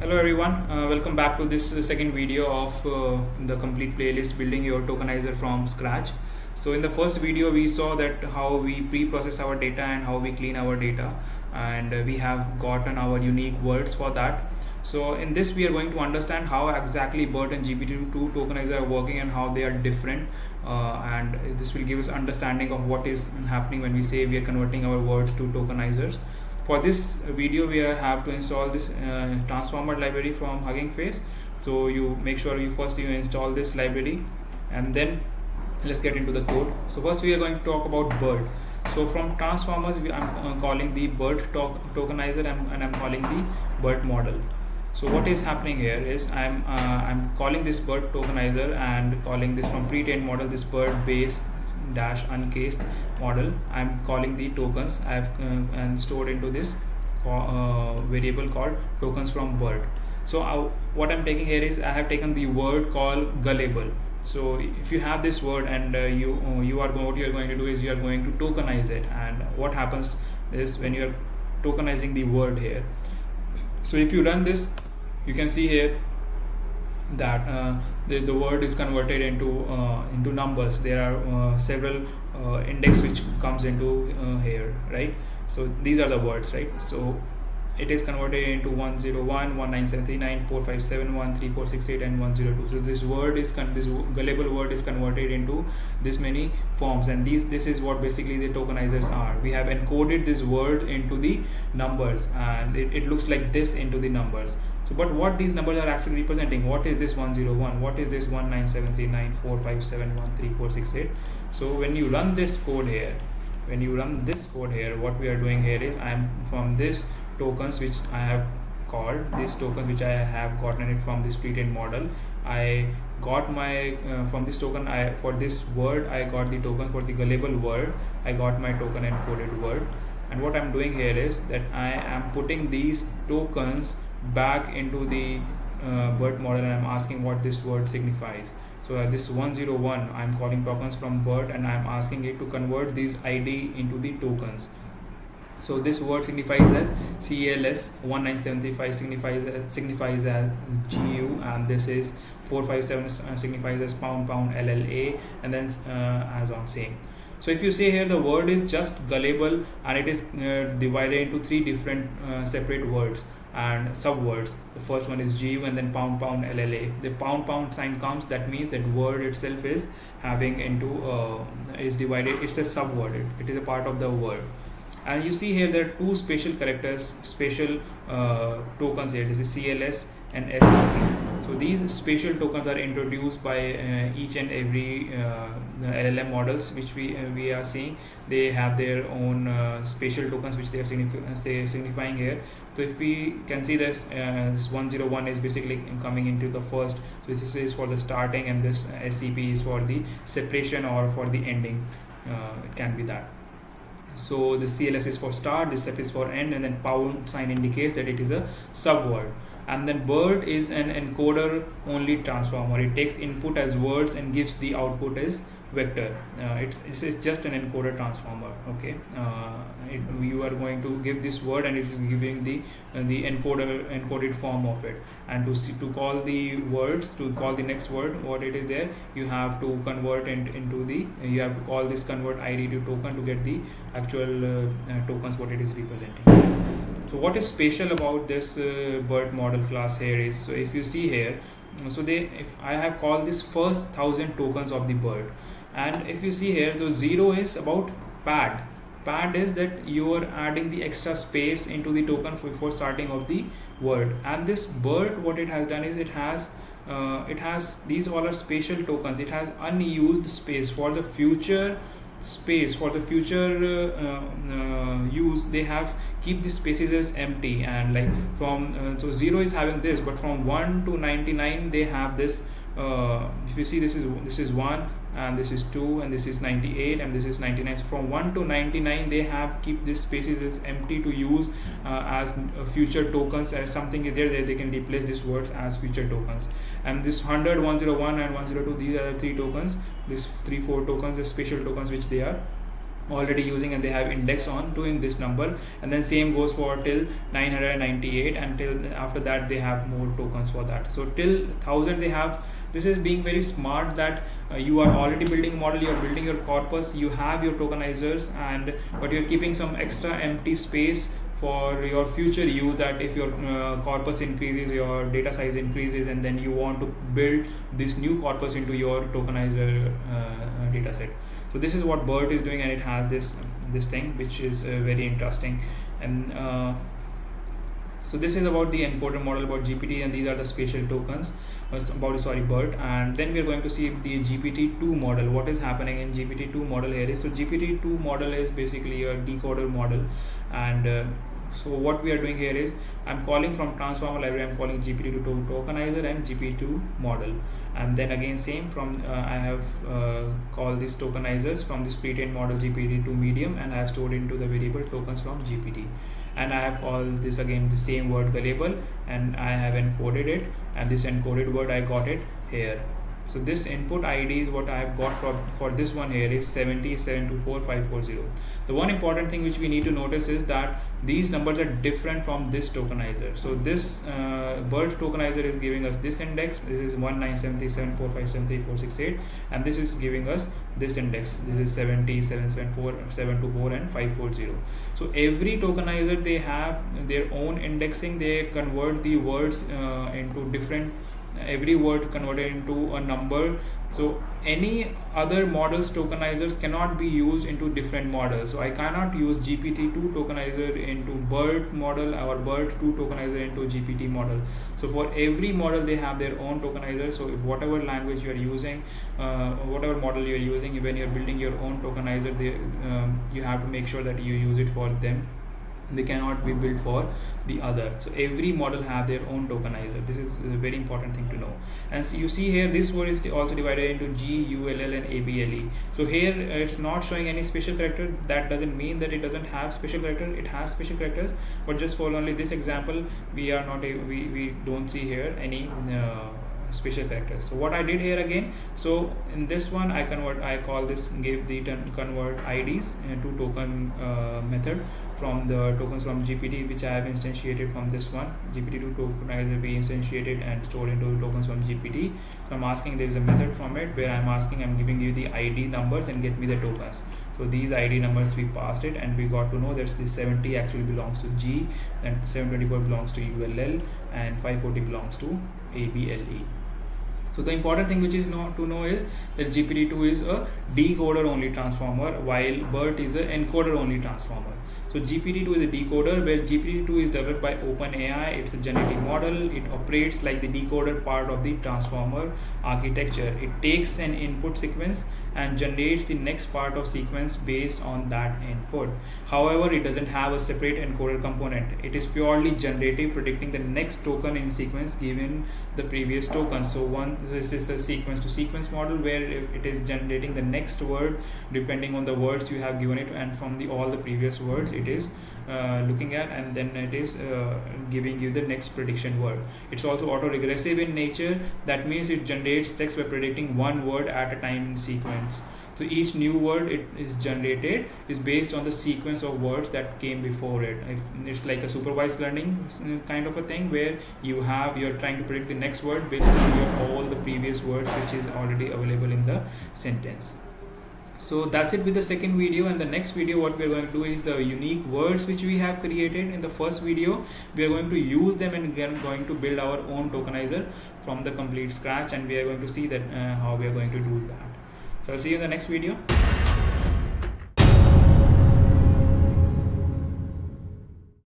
Hello everyone, welcome back to this second video of the complete playlist building your tokenizer from scratch. So in the first video we saw that how we pre-process our data and how we clean our data, and we have gotten our unique words for that. So in this we are going to understand how exactly BERT and GPT2 tokenizer are working and how they are different, and this will give us understanding of what is happening when we say we are converting our words to tokenizers. For this video we have to install this transformer library from Hugging Face. So you make sure you first install this library, and then let's get into the code. So first we are going to talk about BERT. So from transformers I'm calling the BERT tokenizer, and I'm calling the BERT model. So what is happening here is I'm calling this BERT tokenizer and calling this from pre-trained model, this BERT base dash uncased model. I'm calling the tokens I've and stored into this variable called tokens from BERT. So what I'm taking here is I have taken the word called gullible. So if you have this word and what you are going to do is you are going to tokenize it. And what happens is when you are tokenizing the word here, so if you run this, you can see here that the word is converted into numbers. There are several index which comes into here, right? So these are the words, right? So it is converted into 101, 19739, 4571, 3468, and 102. So this word is this gullible word is converted into this many forms, and this is what basically the tokenizers are. We have encoded this word into the numbers, and it looks like this into the numbers. So but what these numbers are actually representing? What is this 101? What is this 19739, 4571, 3468? So when you run this code here, what we are doing here is I'm from this tokens which I have called, these tokens which I have gotten it from this pre-trained model. I got my from this token, for this word I got the token. For the gullible word I got my token encoded word. And what I'm doing here is that I am putting these tokens back into the BERT model, and I'm asking what this word signifies. So this 101 I'm calling tokens from BERT, and I'm asking it to convert these ID into the tokens. So this word signifies as CLS, 19735 signifies as GU, and this is 457 signifies as pound LLA, and then as on same. So if you say here, the word is just gullible, and it is divided into three different separate words and subwords. The first one is GU, and then pound LLA. The pound sign comes, that means that word itself is having into is divided. It's a subword. It is a part of the word. And you see here there are two special characters, special tokens here. This is CLS and SRP. So these special tokens are introduced by each and every LLM models which we are seeing. They have their own special tokens which they are signifying here. So if we can see this 101 is basically coming into the first. So this is for the starting, and this SCP is for the separation or for the ending. It can be that. So the CLS is for start, this F is for end, and then pound sign indicates that it is a subword. And then BERT is an encoder only transformer. It takes input as words and gives the output as vector. It's just an encoder transformer. Okay, you are going to give this word, and it is giving the encoded form of it. And to call the words, to call the next word, what it is there, you have to convert into the you have to call this convert ID to token to get the actual tokens what it is representing. So what is special about this BERT model class here is, so if you see here, so if I have called this first 1000 tokens of the BERT, and if you see here, the 0 is about pad. Pad is that you are adding the extra space into the token before starting of the word. And this BERT, what it has done is it has these all are spatial tokens. It has unused space for the future use. They have keep the spaces as empty, and like from so 0 is having this, but from 1 to 99 they have this. If you see, this is 1, and this is 2, and this is 98, and this is 99. So from 1 to 99 they have keep these spaces as empty to use as future tokens. As something is there, they can replace these words as future tokens. And this 100, 101 and 102, these are the three tokens, these 4 tokens, the special tokens which they are already using and they have index on to in this number, and then same goes for till 998, and till after that they have more tokens for that. So till 1000 they have. This is being very smart that you are already building a model, you are building your corpus, you have your tokenizers, and but you're keeping some extra empty space for your future use, that if your corpus increases, your data size increases, and then you want to build this new corpus into your tokenizer data set. So this is what BERT is doing, and it has this thing which is very interesting. And so this is about the encoder model, about GPT, and these are the spatial tokens about BERT. And then we are going to see the GPT-2 model. What is happening in GPT-2 model here is, so GPT-2 model is basically a decoder model, and so what we are doing here is, I'm calling from transformer library, I'm calling GPT-2 tokenizer and GPT-2 model, and then again same from I have called these tokenizers from this pre-trained model GPT-2 medium, and I have stored into the variable tokens from GPT, and I have called this again the same word label, and I have encoded it, and this encoded word I got it here. So this input ID is what I have got for this one here is 7724540. The one important thing which we need to notice is that these numbers are different from this tokenizer. So this BERT tokenizer is giving us this index. This is 19737457348, and this is giving us this index. This is 70774 and 540. So every tokenizer, they have their own indexing. They convert the words into different, every word converted into a number. So any other models tokenizers cannot be used into different models. So I cannot use GPT-2 tokenizer into BERT model or BERT-2 tokenizer into GPT model. So for every model they have their own tokenizer. So if whatever language you are using, whatever model you are using, when you are building your own tokenizer, you have to make sure that you use it for them. They cannot be built for the other. So every model have their own tokenizer. This is a very important thing to know. And so you see here, this word is also divided into G, U, L, L and ABLE. So here it's not showing any special character. That doesn't mean that it doesn't have special character. It has special characters, but just for only this example, we are not we don't see here any special characters. So what I did here again, so in this one I call this, give the convert IDs to token method from the tokens from GPT, which I have instantiated from this one. GPT-2 tokenizer be instantiated and stored into tokens from GPT. So I'm asking, there is a method from it where I'm giving you the ID numbers and get me the tokens. So these ID numbers we passed it, and we got to know that this 70 actually belongs to G, and 724 belongs to ULL, and 540 belongs to ABLE. So the important thing which is to know is that GPT-2 is a decoder only transformer, while BERT is an encoder only transformer. So GPT-2 is a decoder, where GPT-2 is developed by OpenAI. It's a generative model. It operates like the decoder part of the transformer architecture. It takes an input sequence and generates the next part of sequence based on that input. However, it doesn't have a separate encoder component. It is purely generative, predicting the next token in sequence given the previous token. So this is a sequence to sequence model, where it is generating the next word depending on the words you have given it, and from all the previous words it is looking at, and then it is giving you the next prediction word. It's also auto-regressive in nature. That means it generates text by predicting one word at a time in sequence. So each new word it is generated is based on the sequence of words that came before it. It's like a supervised learning kind of a thing, where you're trying to predict the next word based on all the previous words which is already available in the sentence. So that's it with the second video. And the next video, what we are going to do is the unique words which we have created in the first video. We are going to use them and again going to build our own tokenizer from the complete scratch, and we are going to see that how we are going to do that. So I'll see you in the next video.